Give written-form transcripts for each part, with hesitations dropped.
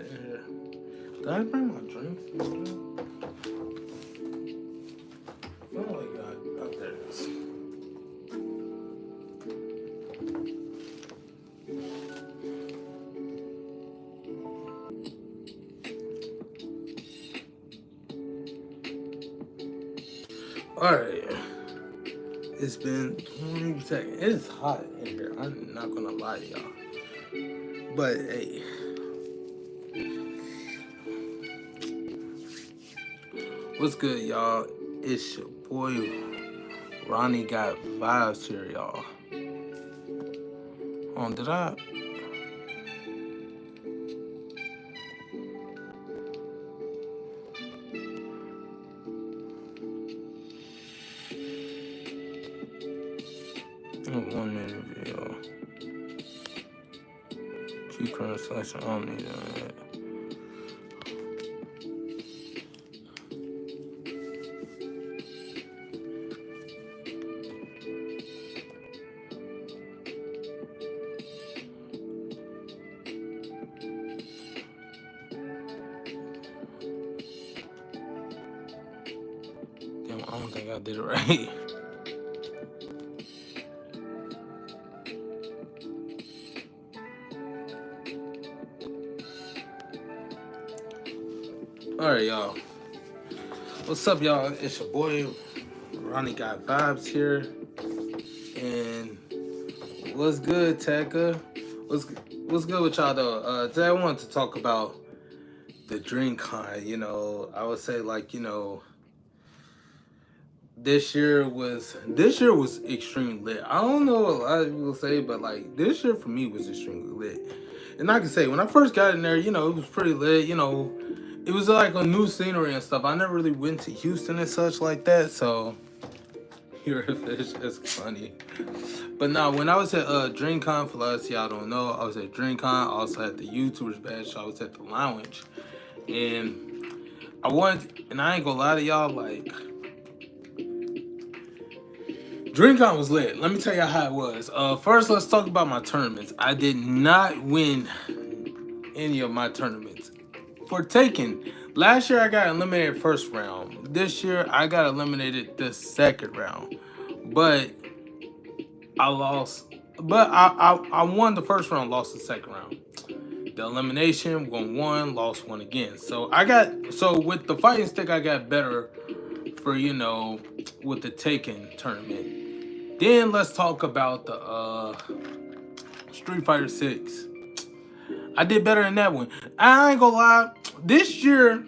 in here. Did I bring my drink? Oh my god. Oh, there it is. Alright. It's been 20 seconds. It is hot in here. I'm not gonna lie to y'all. But hey. What's good, y'all? It's your boy Ronnie Got Vibes here, y'all. Did I? Oh, 1 minute video. Key current selection. I don't need that. Damn, I don't think I did it right. Alright, y'all. What's up, y'all? It's your boy Ronnie Got Vibes here. And what's good, Tekka? What's good with y'all though? Today I wanted to talk about the Dreamcon. You know, I would say like, you know, this year was extremely lit. I don't know what a lot of people say, but like this year for me was extremely lit. And I can say when I first got in there, you know, it was pretty lit. You know, it was like a new scenery and stuff. I never really went to Houston and such like that, so you're a fish. It's funny. But now, when I was at Dreamcon, for those of y'all don't know, I was at Dreamcon. I also had the YouTubers badge, so I was at the lounge. And I ain't gonna lie to y'all, like, Dreamcon was lit. Let me tell y'all how it was. First, let's talk about my tournaments. I did not win any of my tournaments. For Taken, last year I got eliminated first round. This year I got eliminated the second round. But I lost. But I won the first round, lost the second round. The elimination, won one, lost one again. So with the fighting stick I got better for, you know, with the Taken tournament. Then let's talk about the Street Fighter 6. I did better in that one. I ain't gonna lie. This year,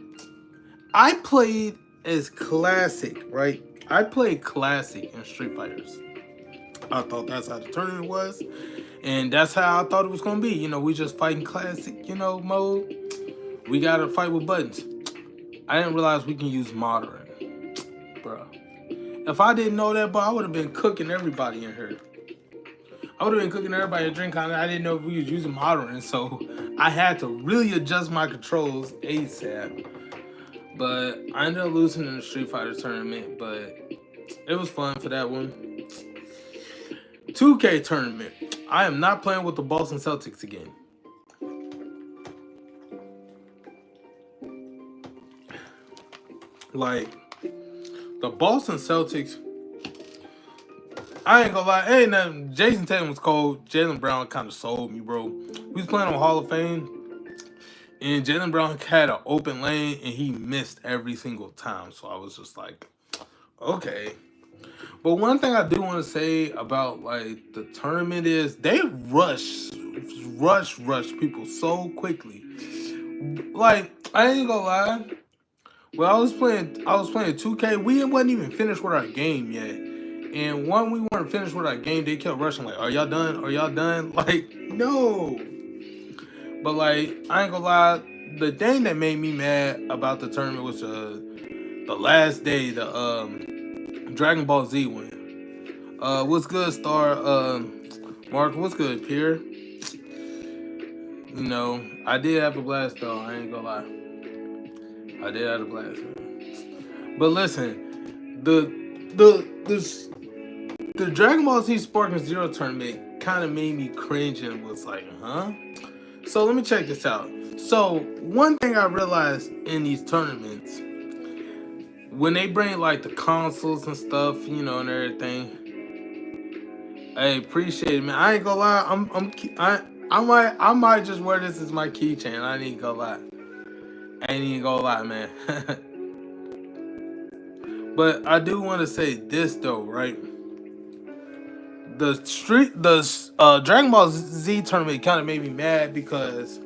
I played as classic, right? I played classic in Street Fighters. I thought that's how the tournament was. And that's how I thought it was gonna be. You know, we just fighting classic, you know, mode. We gotta fight with buttons. I didn't realize we can use modern. Bruh. If I didn't know that, bro, I would have been cooking everybody in here. I would have been cooking everybody at Dreamcon. I didn't know if we was using modern, so I had to really adjust my controls ASAP. But I ended up losing in the Street Fighter tournament, but it was fun for that one. 2K tournament. I am not playing with the Boston Celtics again. Like, the Boston Celtics, I ain't gonna lie, ain't nothing. Jason Tatum was cold. Jaylen Brown kind of sold me, bro. We was playing on Hall of Fame, and Jaylen Brown had an open lane, and he missed every single time. So I was just like, okay. But one thing I do want to say about like the tournament is they rush people so quickly. Like, I ain't gonna lie. Well, I was playing 2K. We wasn't even finished with our game yet. And when we weren't finished with our game, they kept rushing like, "Are y'all done? Are y'all done?" Like, no. But like, I ain't gonna lie. The thing that made me mad about the tournament was the last day, the Dragon Ball Z win. What's good, Star? Mark, what's good, Pierre? You know, I did have a blast though. I ain't gonna lie. I did have a blast, man. But listen, the Dragon Ball Z Sparking Zero tournament kind of made me cringe and was like, huh? So let me check this out. So one thing I realized in these tournaments, when they bring like the consoles and stuff, and everything, I appreciate it, man. I ain't gonna lie, I might just wear this as my keychain. I ain't gonna lie. I ain't even gonna lie, man. But I do want to say this though, right? The Dragon Ball Z tournament kind of made me mad because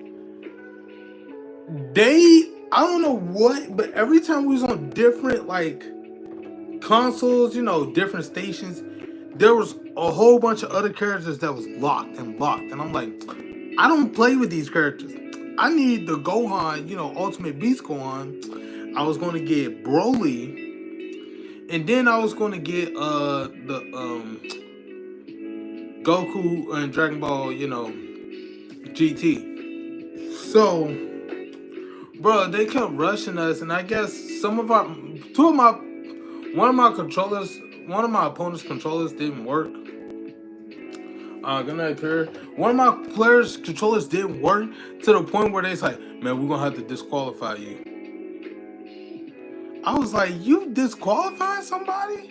I don't know what, but every time we was on different like consoles, different stations, there was a whole bunch of other characters that was locked and blocked, and I'm like, I don't play with these characters. I need the Gohan, Ultimate Beast Gohan. I was going to get Broly, and then I was going to get the Goku and Dragon Ball, GT. So, bro, they kept rushing us, and I guess one of my controllers, one of my opponent's controllers didn't work. Good night, Pierre. One of my players' controllers didn't work to the point where they's like, man, we're gonna have to disqualify you. I was like, you disqualifying somebody?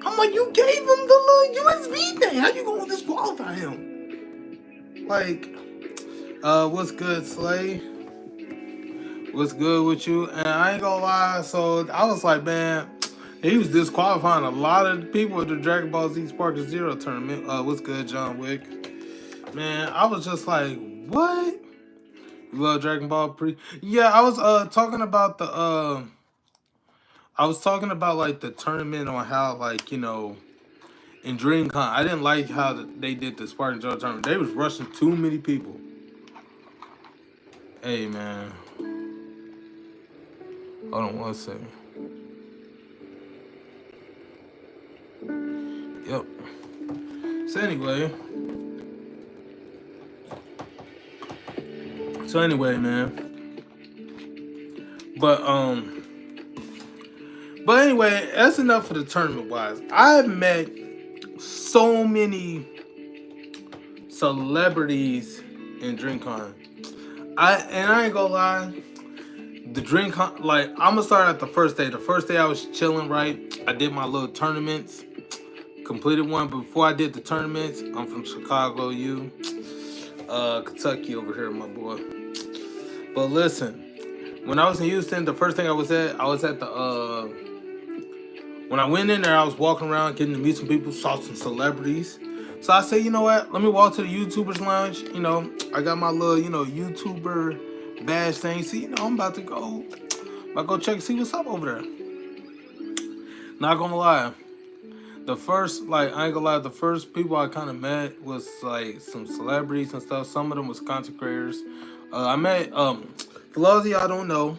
I'm like, you gave him the little USB thing. How you gonna disqualify him? Like, what's good, Slay? What's good with you? And I ain't gonna lie, so I was like, man, he was disqualifying a lot of people at the Dragon Ball Z Spark of Zero tournament. What's good, John Wick? Man, I was just like, what? You love Dragon Ball Pre? Yeah, I was talking about like the tournament on how like, in Dreamcon, I didn't like how they did the Spartan Joe tournament. They was rushing too many people. Hey, man. Hold on one second. Yep. So anyway, man. But anyway, that's enough for the tournament wise. I've met so many celebrities in Dreamcon. I ain't gonna lie, the Dreamcon, like, I'm gonna start at the first day. The first day I was chilling, right? I did my little tournaments, completed one. But before I did the tournaments, I'm from Chicago, Kentucky over here, my boy. But listen, when I was in Houston, the first thing I was at the when I went in there, I was walking around getting to meet some people, saw some celebrities. So I said, you know what? Let me walk to the YouTubers lounge. I got my little, YouTuber badge thing. See, I'm about to go check and see what's up over there. Not gonna lie. The first people I kind of met was like some celebrities and stuff. Some of them was content creators. I met, for those of y'all don't know,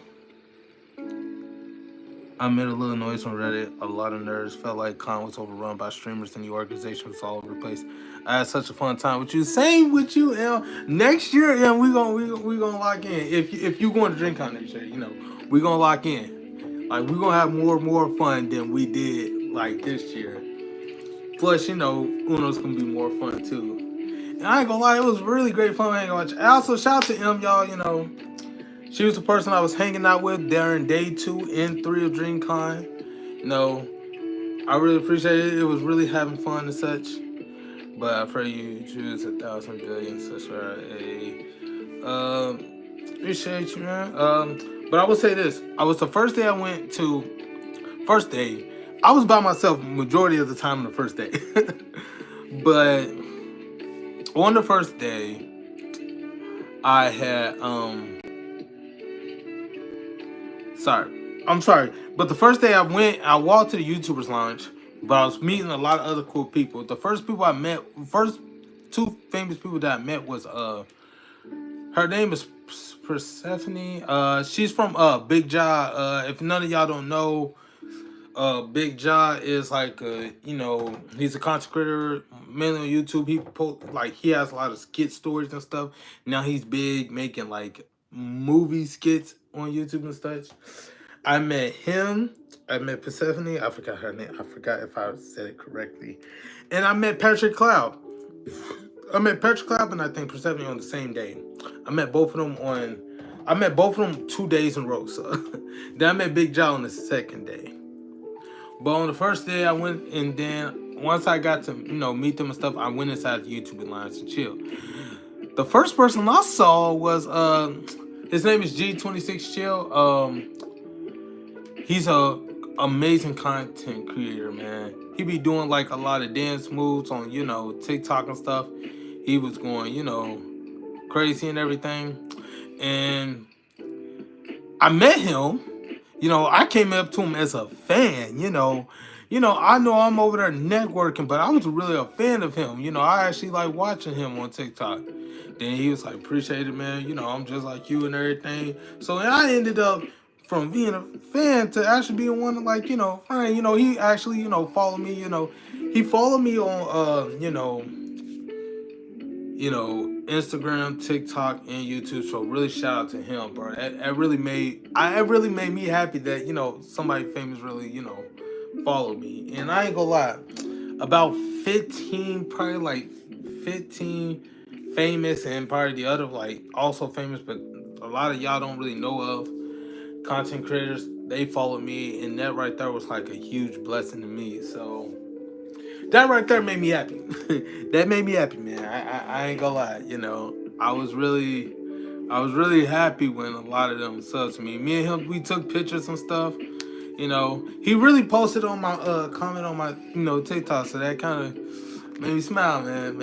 I made a little noise on Reddit. A lot of nerds felt like con was overrun by streamers and the organization was all over the place. I had such a fun time with you. Same with you, Next year, we gonna lock in. If you going to DreamCon next year, we gonna lock in. Like, we gonna have more fun than we did like this year. Plus, Uno's gonna be more fun too. And I ain't gonna lie, it was really great fun hanging out with you. Also, shout out to y'all. She was the person I was hanging out with during day 2 and 3 of DreamCon. I really appreciate it. It was really having fun and such. But I pray you choose 1,000 billion such appreciate you, man. But I will say this. I was the first day I went to. First day, I was by myself majority of the time on the first day. But on the first day, I had I'm sorry. But the first day I walked to the YouTubers lounge, but I was meeting a lot of other cool people. The first two famous people that I met was her name is Persephone. She's from Big Jaw. If none of y'all don't know, Big Jaw is like he's a content creator mainly on YouTube. He has a lot of skit stories and stuff. Now he's big making like movie skits on YouTube and such. I met him. I met Persephone. I forgot her name. I forgot if I said it correctly. And I met Patrick Cloud. I met Patrick Cloud and I think Persephone on the same day. I met both of them on I met both of them 2 days in a row. So then I met Big Joe on the second day. But on the first day, I went, and then once I got to meet them and stuff, I went inside the YouTube Alliance to chill. The first person I saw was his name is G26 Chill. He's a amazing content creator, man. He be doing like a lot of dance moves on TikTok and stuff. He was going crazy and everything, and I met him. I came up to him as a fan. I know I'm over there networking, but I was really a fan of him. I actually like watching him on TikTok. Then he was like, "Appreciate it, man. I'm just like you and everything." So I ended up from being a fan to actually being one of fine. He actually followed me. He followed me on Instagram, TikTok, and YouTube. So really shout out to him, bro. It really made me happy that somebody famous really followed me. And I ain't gonna lie, about 15, probably like 15 famous, and probably the other like also famous, but a lot of y'all don't really know of content creators. They followed me, and that right there was like a huge blessing to me. So that right there made me happy. That made me happy, man. I ain't gonna lie. I was really happy when a lot of them subs to me. Me and him, we took pictures and stuff. He really posted on my comment on my TikTok, so that kind of made me smile, man.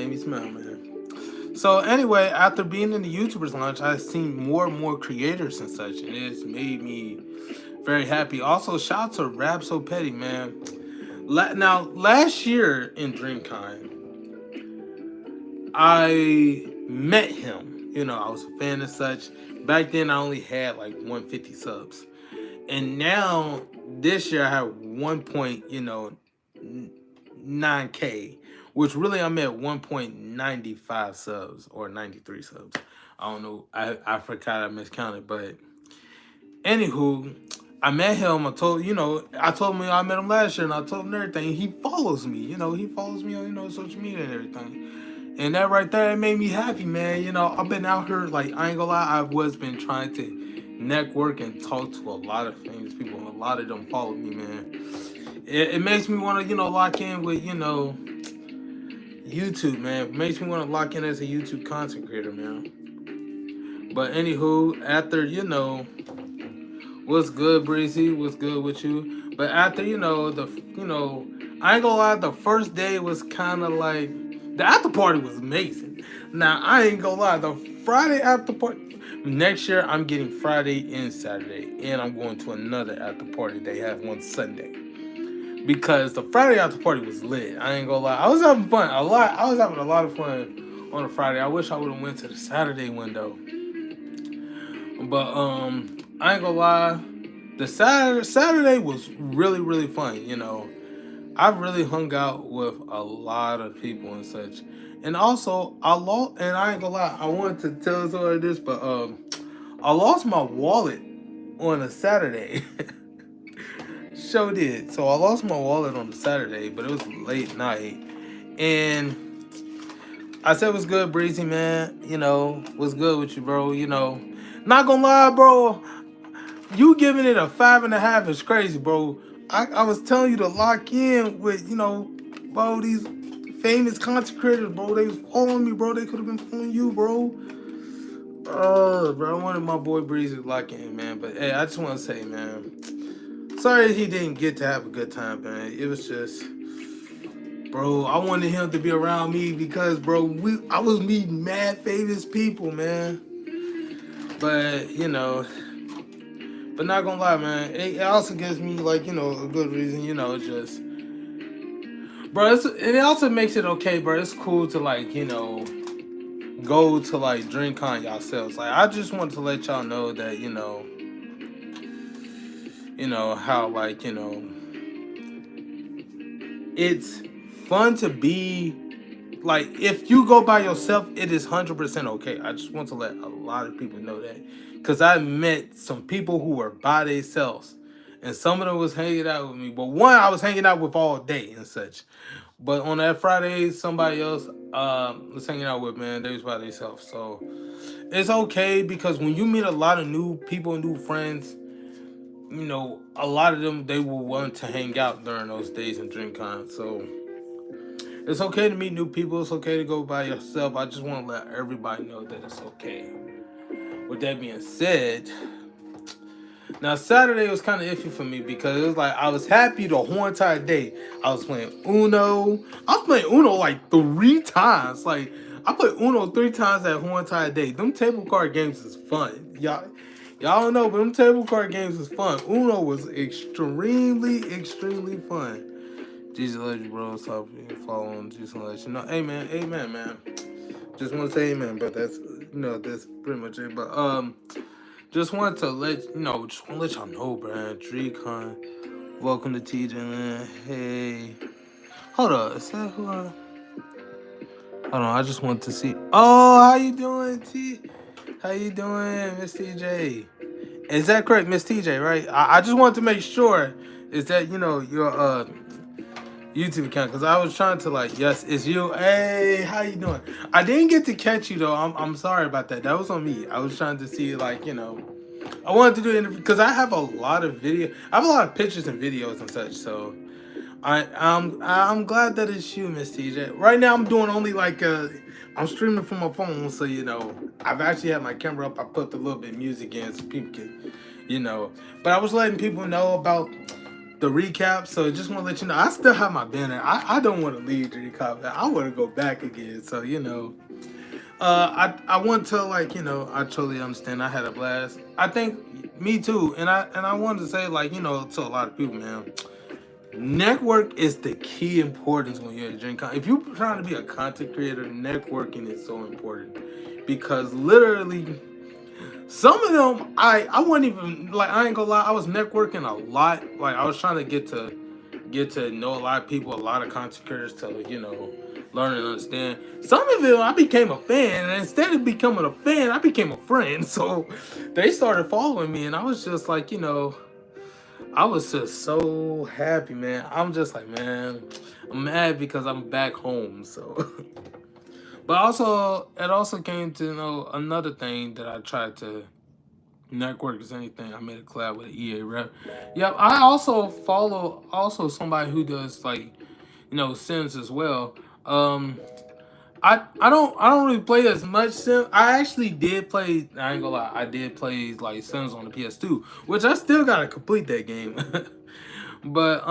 So anyway, after being in the YouTubers launch, I've seen more and more creators and such, and it's made me very happy. Also, shout out to Rap So Petty, man. Now, last year in Dreamcon, I met him. I was a fan and such. Back then, I only had like 150 subs. And now, this year, I have 1.9K, which really I'm at 1.95 subs or 93 subs. I don't know. I forgot, I miscounted. But anywho, I met him. I told him I met him last year, and I told him everything. He follows me. He follows me on social media and everything. And that right there, it made me happy, man. I've been out here, like, I ain't gonna lie, I've been trying to network and talk to a lot of famous people, and a lot of them follow me, man. It makes me want to, lock in with, YouTube, man. It makes me want to lock in as a YouTube content creator, man. But anywho, after, what's good, Breezy? What's good with you? But after, I ain't gonna lie, the first day was kind of like, the after party was amazing. Now, I ain't gonna lie, the Friday after party, next year I'm getting Friday and Saturday, and I'm going to another after party they have on Sunday. Because the Friday after party was lit. I ain't gonna lie, I was having fun, I was having a lot of fun on a Friday. I wish I would have went to the Saturday window. But I ain't gonna lie, the Saturday was really, really fun. I really hung out with a lot of people and such. And also, and I ain't gonna lie, I wanted to tell us all this, but I lost my wallet on a Saturday. Sure did. So I lost my wallet on a Saturday, but it was late night. And I said, "What's good, Breezy, man? What's good with you, bro? Not gonna lie, bro. You giving it a 5.5 is crazy, bro. I was telling you to lock in with, bro, these famous content creators, bro. They was following me, bro. They could have been following you, bro. Bro, I wanted my boy Breezy to lock in, man. But, hey, I just want to say, man, sorry he didn't get to have a good time, man. It was just, bro, I wanted him to be around me because, bro, I was meeting mad famous people, man. But, but not gonna lie, man, it also gives me, like, a good reason, just, bro, and it also makes it okay, bro. It's cool to, like, go to, like, Dreamcon yourselves. Like, I just want to let y'all know that, how, like, it's fun to be, like, if you go by yourself, it is 100% okay. I just want to let a lot of people know that. Because I met some people who were by themselves, and some of them was hanging out with me. But one I was hanging out with all day and such. But on that Friday, somebody else was hanging out with, man. They was by themselves. So it's okay because when you meet a lot of new people, new friends, you know, a lot of them they will want to hang out during those days in Dreamcon. So it's okay to meet new people. It's okay to go by yourself. I just want to let everybody know that it's okay. With that being said, now Saturday was kind of iffy for me because it was like I was happy the whole entire day. I was playing Uno. I was playing Uno like 3 times. Like I played Uno 3 times that whole entire day. Them table card games is fun. Y'all don't know, but them table card games is fun. Uno was extremely fun. Jesus loves you, bro. Stop following Jesus and let you know. Amen, amen, man. Just want to say amen, but that's that's pretty much it. But just want to just want to let y'all know, bro. Dreamcon, welcome to TJ, man. Hey, hold up, is that who? Hold on, I just want to see. Oh, how you doing, T? How you doing, Miss TJ? Is that correct, Miss TJ? Right? I just want to make sure. Is that your YouTube account? Because I was trying to yes, it's you. Hey, how you doing? I didn't get to catch you though. I'm sorry about that. That was on me. I was trying to see I wanted to do an interview because I have a lot of I have a lot of pictures and videos and such. So I'm glad that it's you, Miss TJ. Right now I'm doing only I'm streaming from my phone, so I've actually had my camera up. I put a little bit of music in so people can But I was letting people know about the recap, so just want to let you know I still have my banner. I don't want to leave the recap. I want to go back again. So I want to I totally understand. I had a blast. I think me too, and I wanted to say to a lot of people, man. Network is the key importance when you're at Dreamcon. If you're trying to be a content creator, networking is so important because literally. Some of them, I wasn't even I ain't gonna lie, I was networking a lot. I was trying to get to know a lot of people, a lot of content creators to learn and understand. Some of them I became a fan, and instead of becoming a fan, I became a friend. So they started following me, and I was just I was just so happy, man. I'm just man, I'm mad because I'm back home. So. But it also came to another thing that I tried to network as anything. I made a collab with an EA rep. Yeah, I also follow somebody who does Sims as well. I don't really play as much Sims. I actually did play. I ain't gonna lie. I did play Sims on the PS2, which I still gotta complete that game. But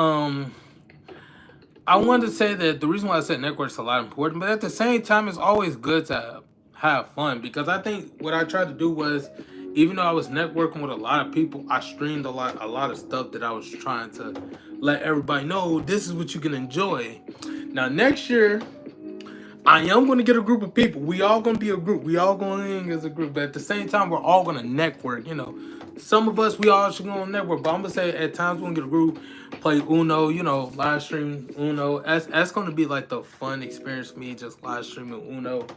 I wanted to say that the reason why I said network is a lot important, but at the same time, it's always good to have fun because I think what I tried to do was, even though I was networking with a lot of people, I streamed a lot of stuff that I was trying to let everybody know this is what you can enjoy. Now next year, I am going to get a group of people. We all going to be a group. We all going in as a group, but at the same time, we're all going to network. Some of us we all should go on network, but I'm gonna say at times we're gonna get a group, play Uno, live stream Uno. That's gonna be the fun experience for me, just live streaming Uno.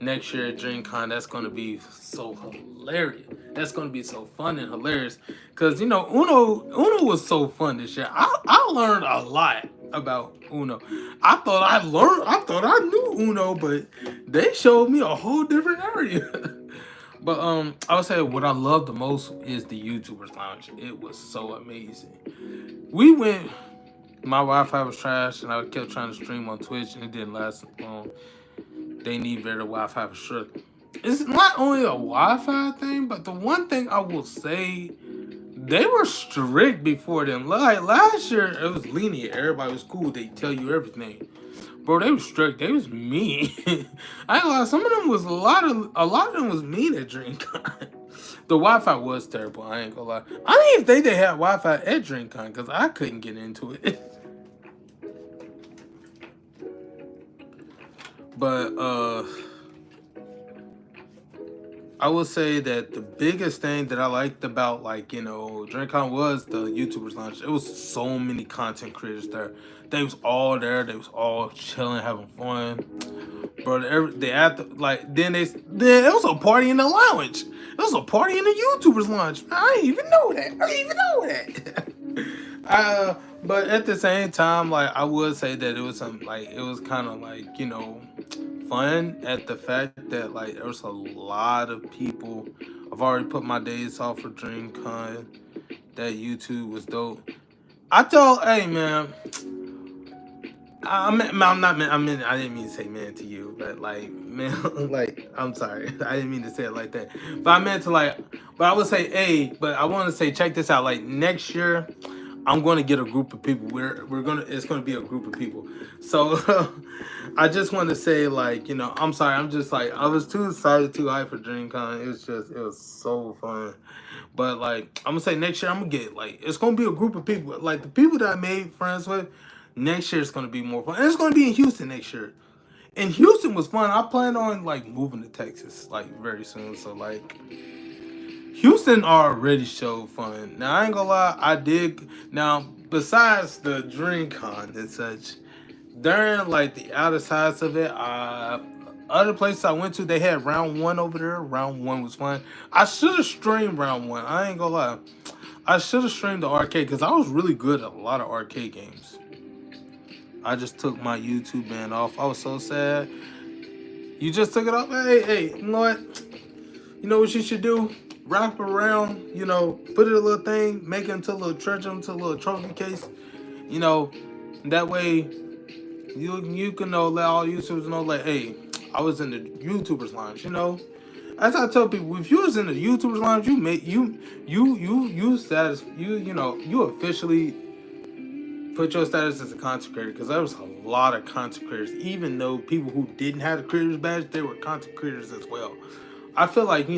Next year at Dreamcon, that's gonna be so hilarious. That's gonna be so fun and hilarious, cause Uno was so fun this year. I learned a lot about Uno. I thought I knew Uno, but they showed me a whole different area. But I would say what I love the most is the YouTubers Lounge. It was so amazing. We went. My Wi-Fi was trash, and I kept trying to stream on Twitch, and it didn't last long. They need better Wi-Fi for sure. It's not only a Wi-Fi thing, but the one thing I will say, they were strict before them. Last year, it was lenient. Everybody was cool. They tell you everything. Bro, they was strict. They was mean. I ain't gonna lie. Some of them was a lot of them was mean at Dreamcon. The Wi-Fi was terrible. I ain't gonna lie. I didn't even think they had Wi-Fi at Dreamcon because I couldn't get into it. But I will say that the biggest thing that I liked about Dreamcon was the YouTubers Lounge. It was so many content creators there. They was all there. They was all chilling, having fun. Bro, they had then it was a party in the lounge. It was a party in the YouTubers Lounge. I didn't even know that. But at the same time, like I would say that it was some like it was kind of like fun at the fact that like there was a lot of people. I've already put my days off for DreamCon. That YouTube was dope. Hey man, I'm not man. I didn't mean to say man to you, but like man, like I'm sorry, I didn't mean to say it like that. But I meant to like, but I would say hey, but I want to say check this out. Like next year, I'm going to get a group of people. We're gonna it's going to be a group of people. So I just want to say like I'm sorry. I'm just like I was too excited, too hyped for DreamCon. It was so fun. But like I'm gonna say next year I'm gonna get like it's gonna be a group of people like the people that I made friends with. Next year it's gonna be more fun. And it's gonna be in Houston next year. And Houston was fun. I plan on like moving to Texas like very soon. So like Houston already showed fun. Now I ain't gonna lie, I did now besides the DreamCon and such, during like the outer sides of it, other places I went to, they had round one over there. Round one was fun. I should have streamed round one. I ain't gonna lie. I should have streamed the arcade because I was really good at a lot of arcade games. I just took my YouTube ban off. I was so sad. You just took it off? Hey, you know what? You know what you should do? Wrap it around, put it a little thing, make it into a little treasure, into a little trophy case. You know, that way you can let all YouTubers know, like, hey, I was in the YouTubers lounge. As I tell people, if you was in the YouTubers lounge, you status you officially put your status as a content creator because there was a lot of content creators. Even though people who didn't have the creators badge, they were content creators as well. I feel like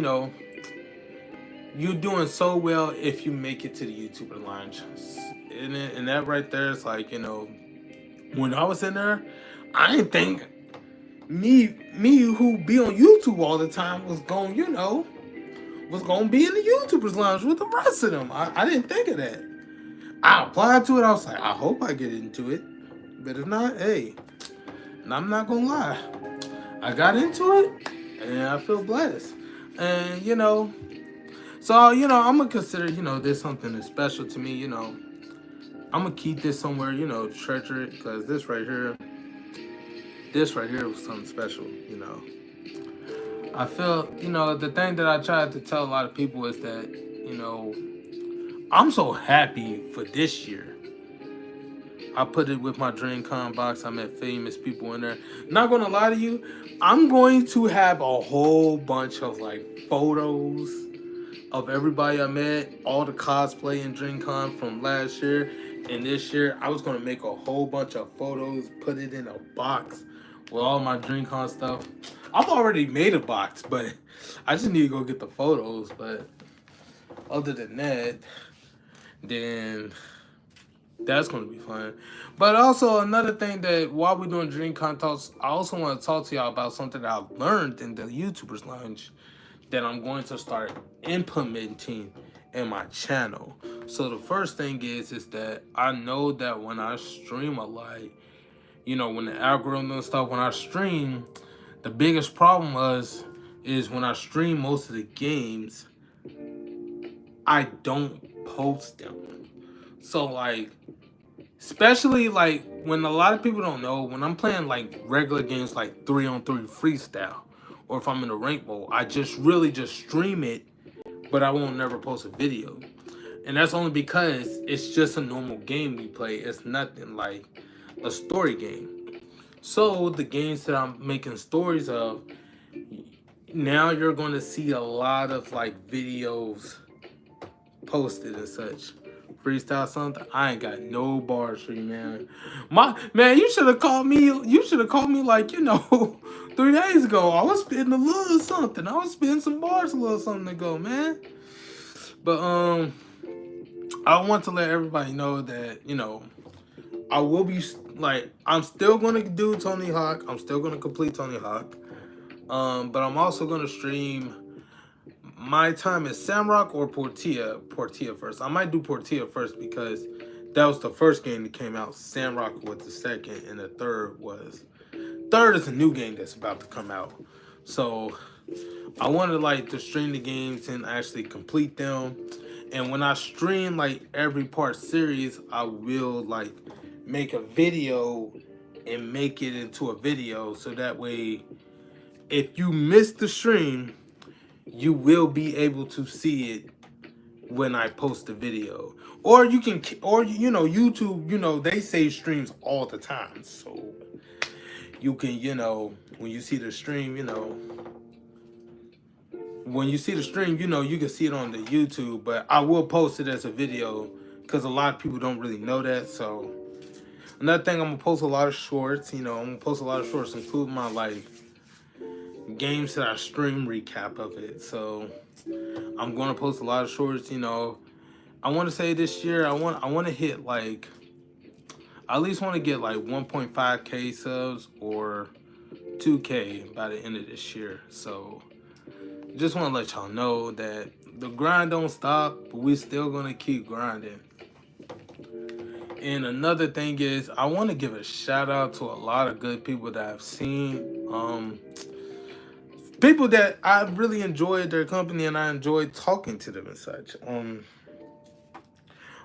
you're doing so well if you make it to the YouTuber lounge, and that right there is like when I was in there, I didn't think me who be on YouTube all the time was gonna be in the YouTubers lounge with the rest of them. I didn't think of that. I applied to it. I was like, I hope I get into it, but if not, hey, I'm not gonna lie. I got into it, and I feel blessed. And so I'm gonna consider this something that's special to me. I'm gonna keep this somewhere. Treasure it because this right here was something special. I feel the thing that I tried to tell a lot of people is that I'm so happy for this year. I put it with my DreamCon box. I met famous people in there. Not gonna lie to you, I'm going to have a whole bunch of like photos of everybody I met, all the cosplay in DreamCon from last year and this year. I was gonna make a whole bunch of photos, put it in a box with all my DreamCon stuff. I've already made a box, but I just need to go get the photos. But other than that, then that's gonna be fun. But also another thing that while we're doing DreamCon talks, I also want to talk to y'all about something that I've learned in the YouTubers Lounge that I'm going to start implementing in my channel. So the first thing is that I know that when I stream a lot, when the algorithm and stuff, when I stream, the biggest problem is when I stream most of the games, I don't post them. So like, especially like when a lot of people don't know, when I'm playing like regular games like 3-on-3 freestyle, or if I'm in a rank mode, I just really just stream it, but I won't never post a video. And that's only because it's just a normal game we play. It's nothing like a story game. So the games that I'm making stories of, now you're going to see a lot of like videos posted and such. Freestyle something. I ain't got no bars for you, man. You should have called me. You should have called me like 3 days ago. I was spitting a little something. I was spitting some bars a little something ago, man. But I want to let everybody know that I will be like I'm still gonna do Tony Hawk. I'm still gonna complete Tony Hawk. But I'm also gonna stream my time is Samrock or Portilla first. I might do Portilla first because that was the first game that came out. Samrock was the second, and the third is a new game that's about to come out. So I wanted like to stream the games and actually complete them. And when I stream like every part series, I will like make a video and make it into a video, so that way if you miss the stream, you will be able to see it when I post the video. Or you can, or YouTube, they save streams all the time, so you can, when you see the stream, when you see the stream, you can see it on the YouTube, but I will post it as a video because a lot of people don't really know that. So another thing, I'm gonna post a lot of shorts. I'm gonna post a lot of shorts, including my like games that I stream recap of it. So I'm gonna post a lot of shorts. I want to say this year, I want to hit like, I at least want to get like 1.5K subs or 2K by the end of this year. So just want to let y'all know that the grind don't stop, but we still gonna keep grinding. And another thing is, I want to give a shout out to a lot of good people that I've seen. People that I really enjoyed their company and I enjoyed talking to them and such.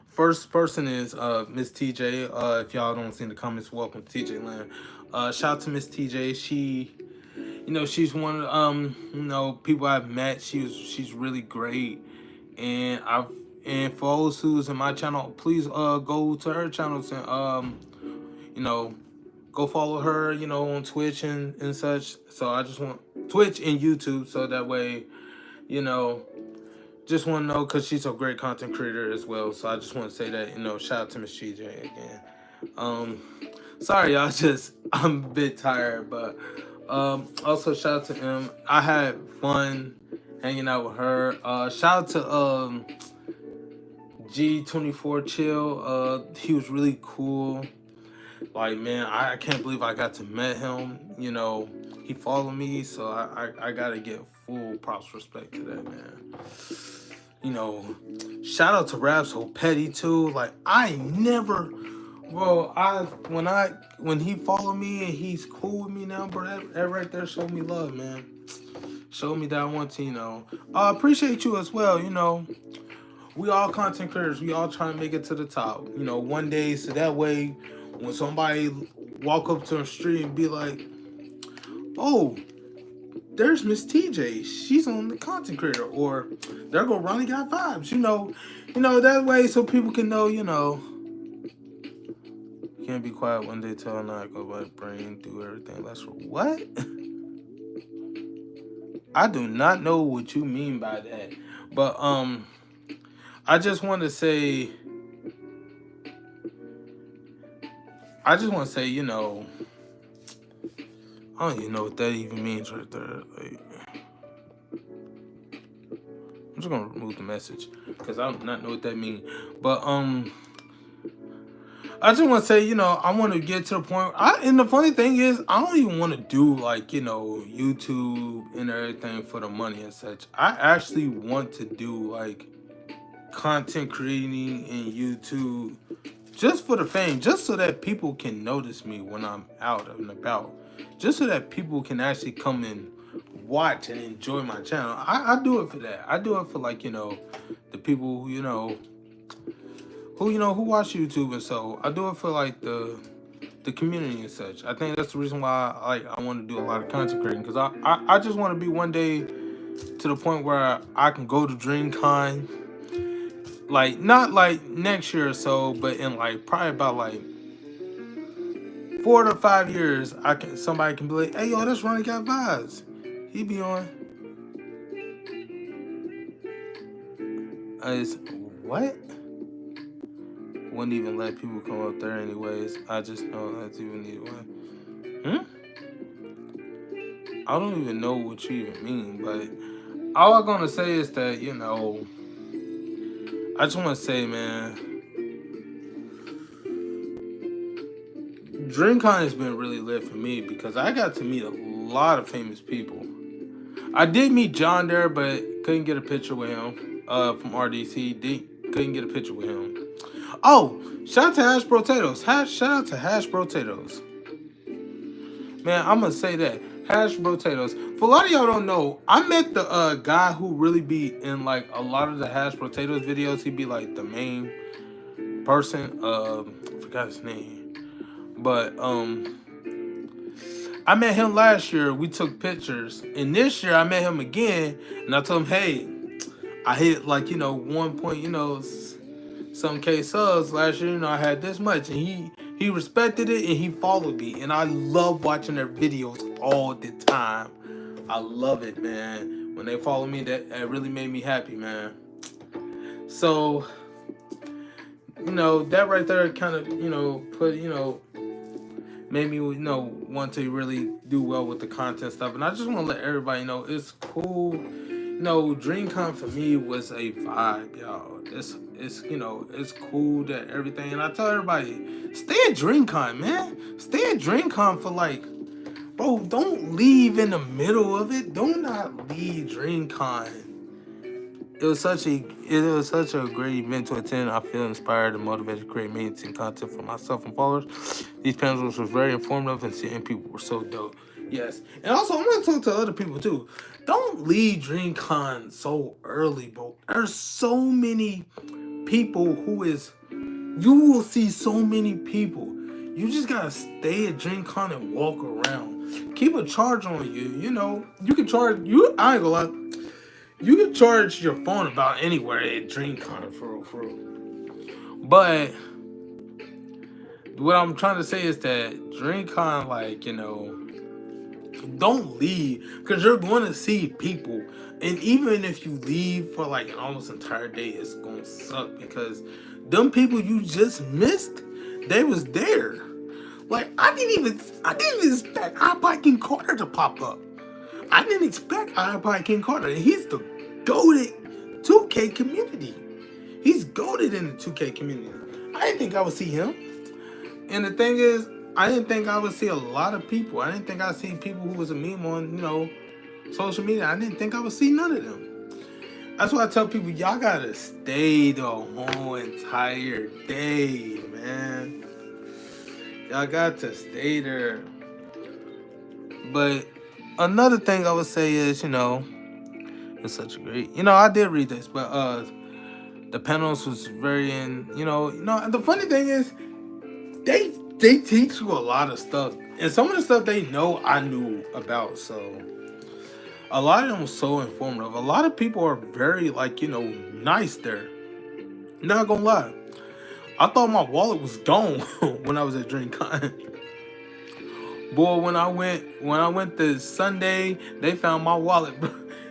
First person is Miss TJ. If y'all don't see in the comments, welcome to TJ Land. Shout out to Miss TJ. She's one of people I've met. She's really great, and for those who's in my channel, please go to her channel and go follow her on Twitch and such. So I just want Twitch and YouTube, so that way just want to know, because she's a great content creator as well. So I just want to say that shout out to Miss TJ again. Sorry y'all, I'm a bit tired, but also shout out to him. I had fun hanging out with her. Shout out to G24 Chill. He was really cool. Like, man, I can't believe I got to meet him. He followed me, so I gotta give full props respect to that, man. Shout out to Rap So Petty too. Like, I never, bro. When he followed me and he's cool with me now, bro. That right there showed me love, man. Showed me that I want to, appreciate you as well. We all content creators. We all trying to make it to the top. One day, so that way, when somebody walk up to the street and be like, "Oh, there's Miss TJ. She's on the content creator," or "There go Ronnie got vibes." That way, so people can know. Can't be quiet one day till night. Go by brain, do everything. That's what. I do not know what you mean by that, but I just want to say, I don't even know what that even means right there. Like, I'm just gonna remove the message because I do not know what that means. But I just want to say, I want to get to the point. And the funny thing is, I don't even want to do like, YouTube and everything for the money and such. I actually want to do like content creating in YouTube just for the fame, just so that people can notice me when I'm out and about, just so that people can actually come and watch and enjoy my channel. I do it for that. I do it for like, the people who watch YouTube, and so I do it for like the community and such. I think that's the reason why I want to do a lot of content creating, because I just want to be one day to the point where I can go to Dreamcon, like not like next year or so, but in like probably about like 4 to 5 years, somebody can be like, "Hey, yo, that's Ronnie Got Vibes. He be on." Is what? Wouldn't even let people come up there anyways. I just know that's even need one. I don't even know what you even mean, but all I'm gonna say is that, I just want to say, man, Dreamcon has been really lit for me because I got to meet a lot of famous people. I did meet John there, but couldn't get a picture with him. From RDC, couldn't get a picture with him. Oh, shout out to Hash Potatoes. Shout out to Hash Potatoes. Man, I'm gonna say that hash potatoes. For a lot of y'all don't know, I met the guy who really be in like a lot of the hash potatoes videos. He be like the main person. I forgot his name, but I met him last year. We took pictures, and this year I met him again, and I told him, hey, I hit like 1 point, some K subs last year. I had this much, and he respected it and he followed me, and I love watching their videos all the time. I love it, man. When they follow me, that really made me happy, man. So that right there kind of put made me want to really do well with the content stuff, and I just want to let everybody know it's cool. Dreamcon for me was a vibe, y'all. It's cool that everything, and I tell everybody, stay at Dreamcon, man. Stay at Dreamcon for like, bro. Don't leave in the middle of it. Do not leave Dreamcon. It was such a great event to attend. I feel inspired and motivated to create maintain content for myself and followers. These panels was very informative, and seeing people were so dope. Yes, and also I'm gonna talk to other people too. Don't leave DreamCon so early, bro. There's so many people who is. You will see so many people. You just gotta stay at DreamCon and walk around. Keep a charge on you. You can charge you. I ain't gonna lie. You can charge your phone about anywhere at DreamCon for real. But what I'm trying to say is that DreamCon, don't leave because you're going to see people. And even if you leave for like an almost entire day, it's going to suck because them people you just missed, they was there. Like, I didn't even expect iPod King Carter to pop up. I didn't expect iPod King Carter. He's the goated 2K community. He's goated in the 2K community. I didn't think I would see him. And the thing is, I didn't think I would see a lot of people. I didn't think I'd see people who was a meme on, social media. I didn't think I would see none of them. That's why I tell people, y'all gotta stay the whole entire day, man. Y'all got to stay there. But another thing I would say is, it's such a great, I did read this, but the panels was very and the funny thing is they teach you a lot of stuff, and some of the stuff they know I knew about, so a lot of them was so informative. A lot of people are very nice there. Not gonna lie, I thought my wallet was gone when I was at DreamCon. Boy, when I went this Sunday, they found my wallet.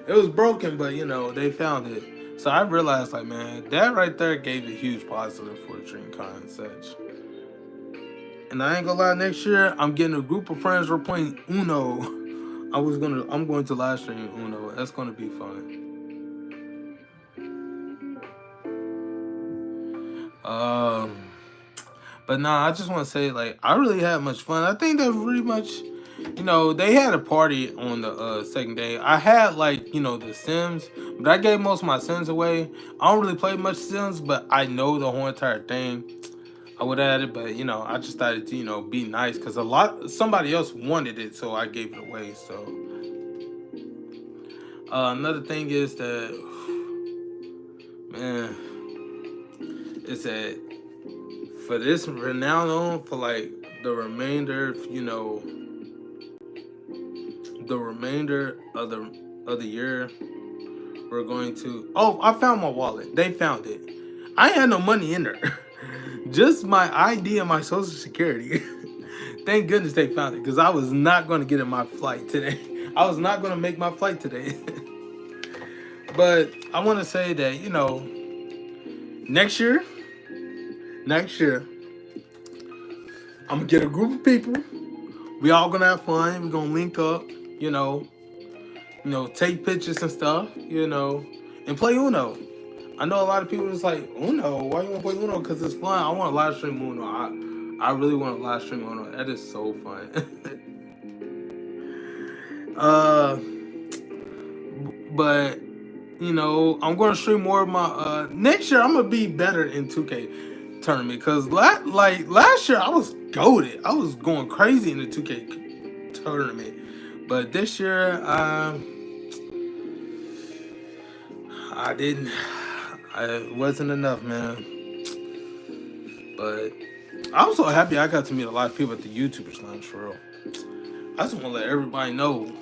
It was broken, but they found it. So I realized, man, that right there gave a huge positive for DreamCon and such. And I ain't gonna lie, next year I'm getting a group of friends. We're playing Uno. I'm going to live stream Uno. That's gonna be fun. But nah, I just want to say, I really had much fun. I think that's really much, they had a party on the second day. I had, the Sims, but I gave most of my Sims away. I don't really play much Sims, but I know the whole entire thing. I would add it, but, I just started to, be nice, because somebody else wanted it, so I gave it away, so. Another thing is that, man, is that, for this renown on for the remainder, the remainder of the year, we're going to. Oh, I found my wallet. They found it. I ain't had no money in there, just my ID and my social security. Thank goodness they found it because I was not going to get in my flight today. I was not going to make my flight today. But I want to say that next year. I'm gonna get a group of people. We all gonna have fun. We're gonna link up, take pictures and stuff, and play Uno. I know a lot of people is like, Uno, why you wanna play Uno? Because it's fun. I want to live stream Uno. I really want to live stream Uno. That is so fun. But I'm gonna stream more of my next year. I'm gonna be better in 2K tournament because last year I was goated. I was going crazy in the 2K tournament. But this year, I didn't. It wasn't enough, man. But I'm so happy I got to meet a lot of people at the YouTubers Lounge for real. I just want to let everybody know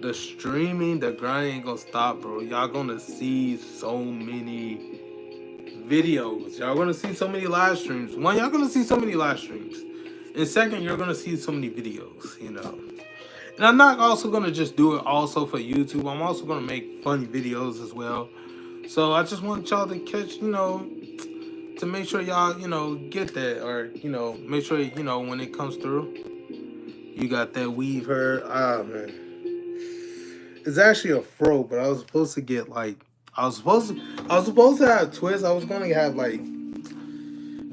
the streaming, the grind ain't gonna stop, bro. Y'all gonna see so many videos. Y'all gonna see so many live streams. One, y'all gonna see so many live streams. And second, you're gonna see so many videos, you know. And I'm not also gonna just do it also for YouTube. I'm also gonna make funny videos as well. So I just want y'all to catch, you know, to make sure y'all, you know, get that, or, you know, make sure, you know, when it comes through, you got that weave hair. Ah, man. It's actually a fro, but I was supposed to get like, I was supposed to have twists. I was gonna have like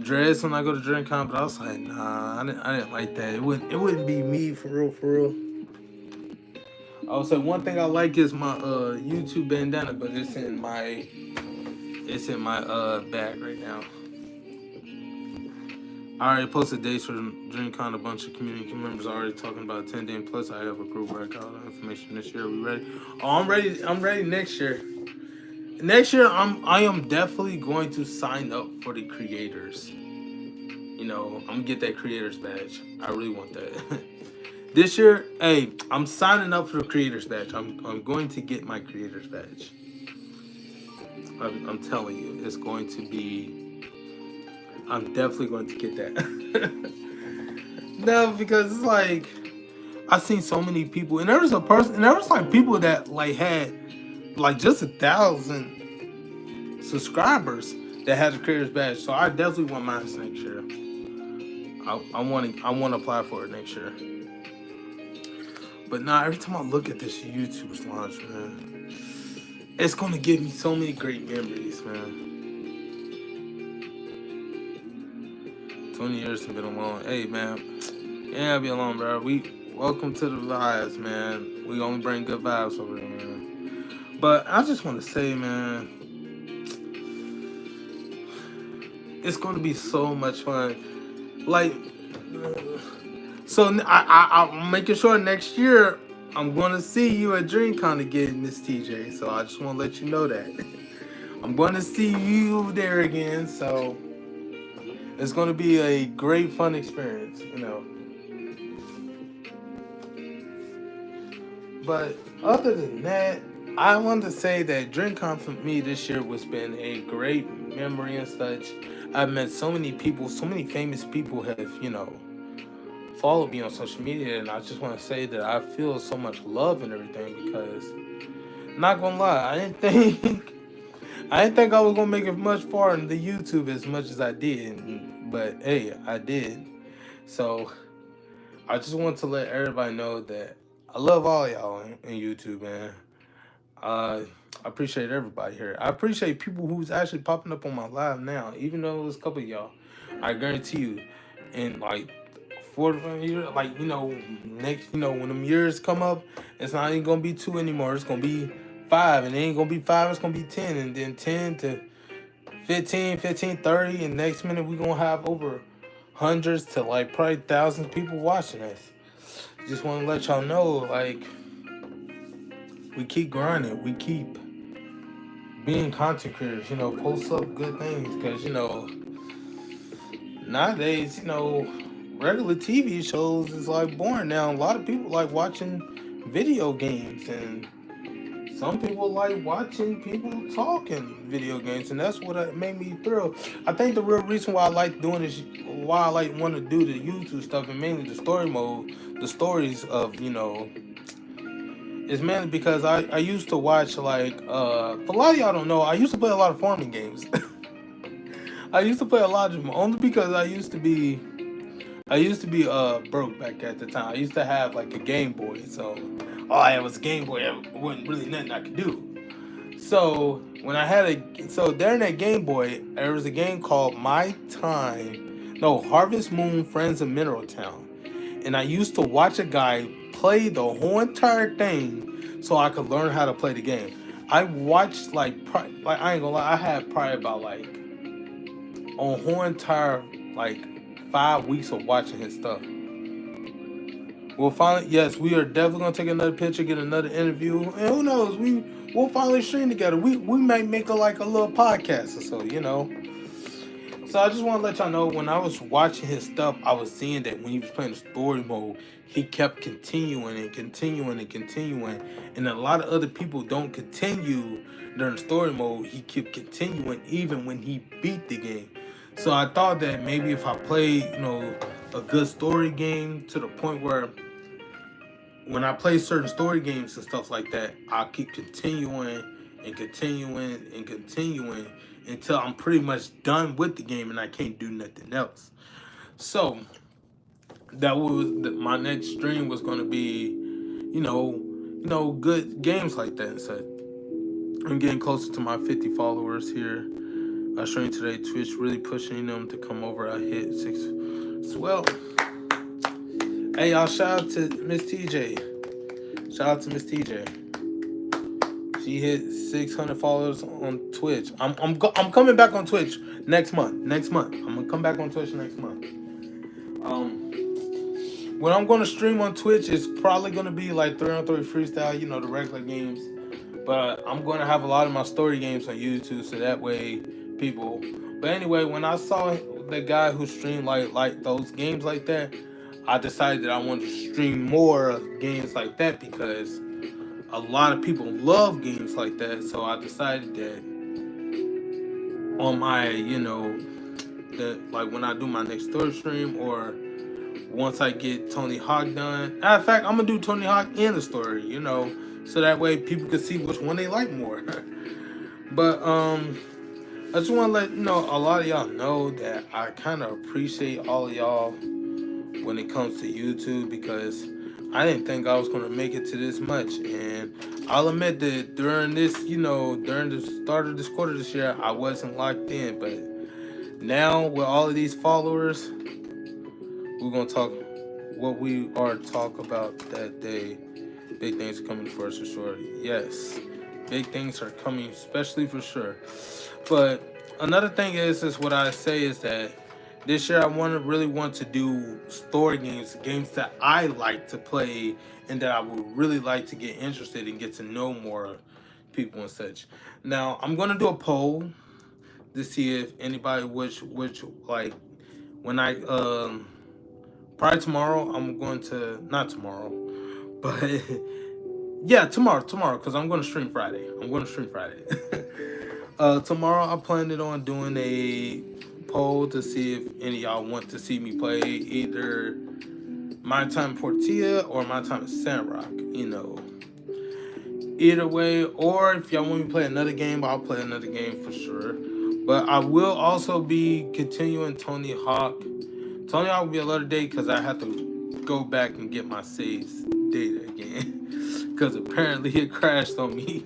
dreads when I go to Dreamcon, but I was like, nah, I didn't like that. It wouldn't be me for real, for real. I would say one thing I like is my YouTube bandana, but it's in my bag right now. I already posted dates for DreamCon. A bunch of community members are already talking about attending. Plus, I have approved workout information this year. Are we ready? Oh, I'm ready. I'm ready next year. Next year, I am definitely going to sign up for the creators. You know, I'm gonna get that creators badge. I really want that. This year, hey, I'm signing up for the creators badge. I'm going to get my creators badge. I'm telling you, it's going to be. I'm definitely going to get that. No, because it's like I've seen so many people, and there was a person, and there was like people that like had like just 1,000 subscribers that had the creators badge. So I definitely want mine next year. I want to apply for it next year. But nah, every time I look at this YouTuber's launch, man, it's gonna give me so many great memories, man. 20 years have been alone. Hey, man, yeah, be alone, bro. We welcome to the vibes, man. We only bring good vibes over here, man. But I just want to say, man, it's gonna be so much fun. Like, so I'm making sure next year I'm gonna see you at DreamCon again, Miss TJ. So I just want to let you know that I'm gonna see you there again. So it's gonna be a great, fun experience, you know. But other than that, I want to say that DreamCon for me this year was been a great memory and such. I've met so many people, so many famous people have, you know, followed me on social media, and I just want to say that I feel so much love and everything because, not gonna lie, I didn't think I was gonna make it much far in the YouTube as much as I did, but hey, I did. So I just want to let everybody know that I love all y'all in YouTube, man. I appreciate everybody here. I appreciate people who's actually popping up on my live now, even though it was a couple of y'all. I guarantee you, in like 4 years, like, you know, next, you know, when them years come up, it's not even gonna be 2 anymore. It's gonna be 5, and it ain't gonna be 5. It's gonna be 10, and then 10 to 15, 15, 30, and next minute we gonna have over hundreds to like probably thousands of people watching us. Just want to let y'all know, like, we keep grinding, we keep being content creators, you know, post up good things, because, you know, nowadays, you know, regular TV shows is like boring now. A lot of people like watching video games, and some people like watching people talking video games, and that's what made me thrill. I think the real reason why I like doing this, why I like want to do the YouTube stuff, and mainly the story mode, the stories of, you know, is mainly because I used to watch like for a lot of y'all don't know, I used to play a lot of farming games. I used to play a lot of them only because I used to be broke back at the time. I used to have like a Game Boy, so all I had was a Game Boy. There wasn't really nothing I could do. So when I had so during that Game Boy, there was a game called Harvest Moon Friends of Mineral Town, and I used to watch a guy play the whole entire thing so I could learn how to play the game. I watched like I ain't gonna lie, I had probably about like a whole entire like 5 weeks of watching his stuff. We'll finally, yes, we are definitely gonna take another picture, get another interview, and who knows, we'll finally stream together. We might make like a little podcast or so, you know. So I just want to let y'all know when I was watching his stuff, I was seeing that when he was playing the story mode, he kept continuing and continuing and continuing, and a lot of other people don't continue during story mode. He kept continuing even when he beat the game. So I thought that maybe if I play, a good story game to the point where when I play certain story games and stuff like that, I'll keep continuing and continuing and continuing until I'm pretty much done with the game and I can't do nothing else. So that was my next stream was going to be, good games like that. So I'm getting closer to my 50 followers here. I streamed today. Twitch really pushing them to come over. I hit 6. Well, hey, y'all! Shout out to Miss TJ. Shout out to Miss TJ. She hit 600 followers on Twitch. I'm coming back on Twitch next month. I'm gonna come back on Twitch next month. When I'm gonna stream on Twitch, it's probably gonna be like 3-on-3 freestyle, the regular games. But I'm gonna have a lot of my story games on YouTube, so that way people. But anyway, when I saw the guy who streamed like those games like that, I decided that I wanted to stream more games like that because a lot of people love games like that. So I decided that on my, that like when I do my next story stream or once I get Tony Hawk done. Matter of fact, I'm gonna do Tony Hawk and the story, so that way people can see which one they like more. But I just want to let a lot of y'all know that I kind of appreciate all of y'all when it comes to YouTube because I didn't think I was gonna make it to this much, and I'll admit that during this, during the start of this quarter this year, I wasn't locked in, but now with all of these followers, we're gonna talk what we are talk about that day. Big things are coming for us for sure. Yes, big things are coming, especially for sure. But another thing is what I say is that this year I really want to do story games that I like to play, and that I would really like to get interested and get to know more people and such. Now I'm gonna do a poll to see if anybody which like when I probably tomorrow I'm going to not tomorrow, but yeah tomorrow because I'm going to stream Friday. Tomorrow I planned it on doing a poll to see if any of y'all want to see me play either My Time Portilla or My Time Sandrock. Either way, or if y'all want me to play another game, I'll play another game for sure. But I will also be continuing Tony Hawk. Tony Hawk will be a later day because I have to go back and get my saves data again because apparently it crashed on me.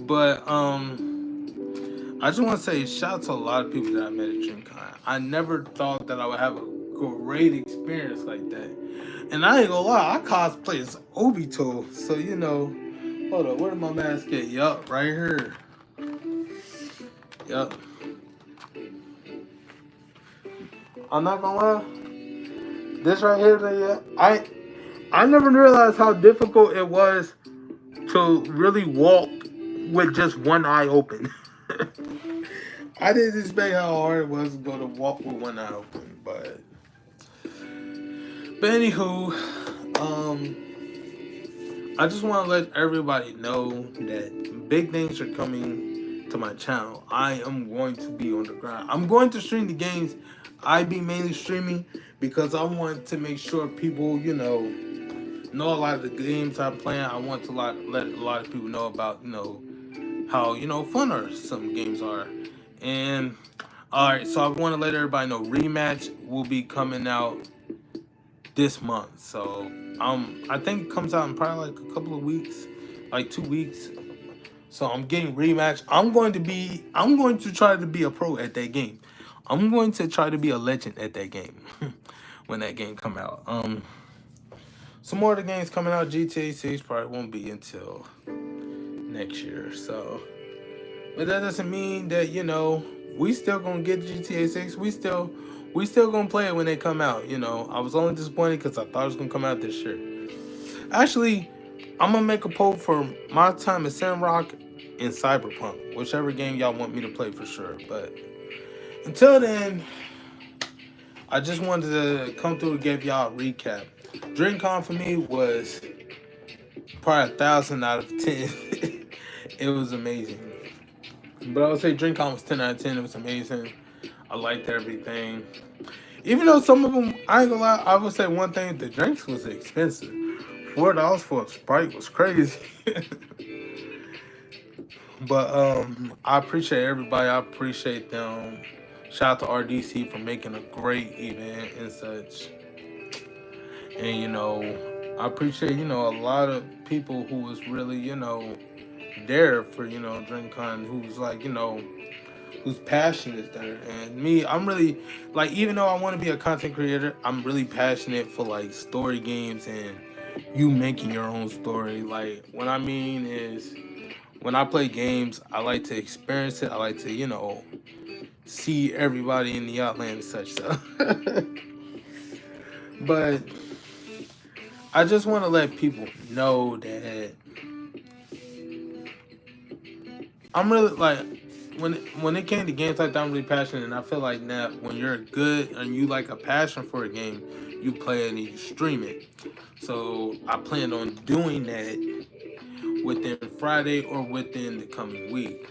But I just want to say shout out to a lot of people that I met at Dreamcon. I never thought that I would have a great experience like that. And I ain't gonna lie, I cosplay as Obito. So, hold up, where did my mask get? Yup, right here. Yup. I'm not gonna lie. This right here, I never realized how difficult it was to really walk with just one eye open. I didn't expect how hard it was to go to walk with one eye open, but anywho, I just want to let everybody know that big things are coming to my channel. I am going to be on the grind. I'm going to stream the games I be mainly streaming because I want to make sure people, know a lot of the games I'm playing. I want to let a lot of people know about, how, fun some games are. And alright, so I want to let everybody know Rematch will be coming out this month. So I think it comes out in probably like a couple of weeks, like 2 weeks. So I'm getting Rematch. I'm going to try to be a pro at that game. I'm going to try to be a legend at that game when that game come out. Some more of the games coming out. GTA 6 probably won't be until next year. So, but that doesn't mean that we still gonna get GTA 6. We still we still gonna play it when they come out. You know, I was only disappointed because I thought it was gonna come out this year. Actually, I'm gonna make a poll for my time at Sandrock and Cyberpunk, whichever game y'all want me to play for sure. But until then, I just wanted to come through and give y'all a recap. Dreamcon for me was probably 1,000 out of 10. It was amazing. But I would say Dreamcon was 10 out of 10. It was amazing. I liked everything. Even though some of them, I ain't gonna lie, I would say one thing: the drinks was expensive. $4 for a Sprite was crazy. But I appreciate everybody. I appreciate them. Shout out to RDC for making a great event and such. And I appreciate a lot of people who was really there for DreamCon, who's like whose passion is there. And me, I'm really like, even though I want to be a content creator, I'm really passionate for like story games and you making your own story. Like, what I mean is, when I play games, I like to experience it. I like to see everybody in the outland and such stuff. But I just want to let people know that I'm really like, when it came to games like that, I'm really passionate, and I feel like now when you're good and you like a passion for a game, you play it and you stream it. So I plan on doing that within Friday or within the coming week.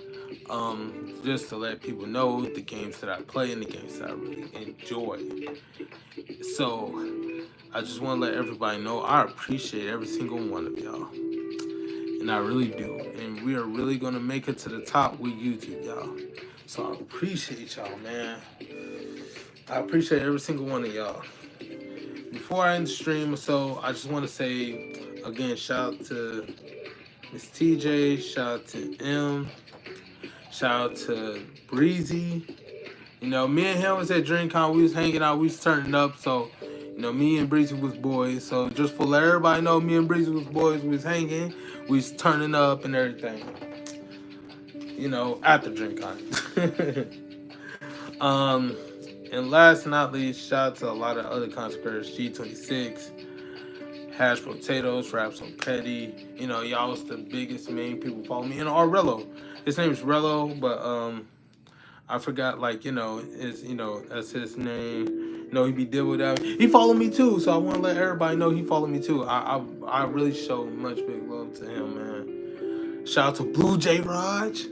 Just to let people know the games that I play and the games that I really enjoy. So I just want to let everybody know I appreciate every single one of y'all. And I really do. And we are really going to make it to the top with YouTube, y'all. So I appreciate y'all, man. I appreciate every single one of y'all. Before I end the stream, so I just want to say, again, shout out to Miss TJ, shout out to M, shout out to Breezy. Me and him was at DreamCon. We was hanging out. We was turning up. So, me and Breezy was boys. So, just for let everybody know, me and Breezy was boys. We was hanging. We was turning up and everything. At the DreamCon. And last but not least, shout out to a lot of other content creators. G26, Hash Potatoes, Rap So Petty. Y'all was the biggest main people follow me. And Rello. His name is Rello, but I forgot, that's his name. He be deal with that. He followed me too, so I want to let everybody know he followed me too. I really show much big love to him, man. Shout out to Blue J Raj.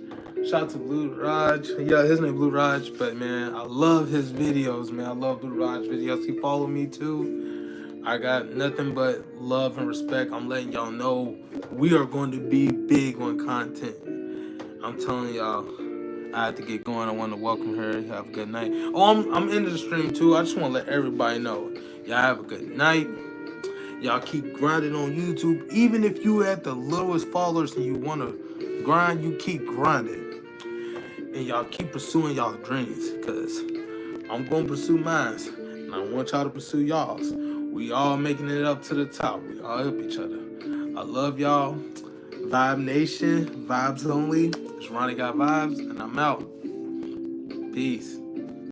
Shout out to Blue Raj. Yeah, his name Blue Raj, but man, I love his videos, man. I love Blue Raj videos. He followed me too. I got nothing but love and respect. I'm letting y'all know we are going to be big on content. I'm telling y'all. I had to get going. I want to welcome her. Have a good night. Oh, I'm into the stream too. I just want to let everybody know. Y'all have a good night. Y'all keep grinding on YouTube. Even if you at the lowest followers and you want to grind, you keep grinding. And y'all keep pursuing y'all dreams, because I'm going to pursue mine. And I want y'all to pursue y'all's. We all making it up to the top. We all help each other. I love y'all. Vibe Nation, vibes only. It's Ronnie Got Vibes, and I'm out. Peace.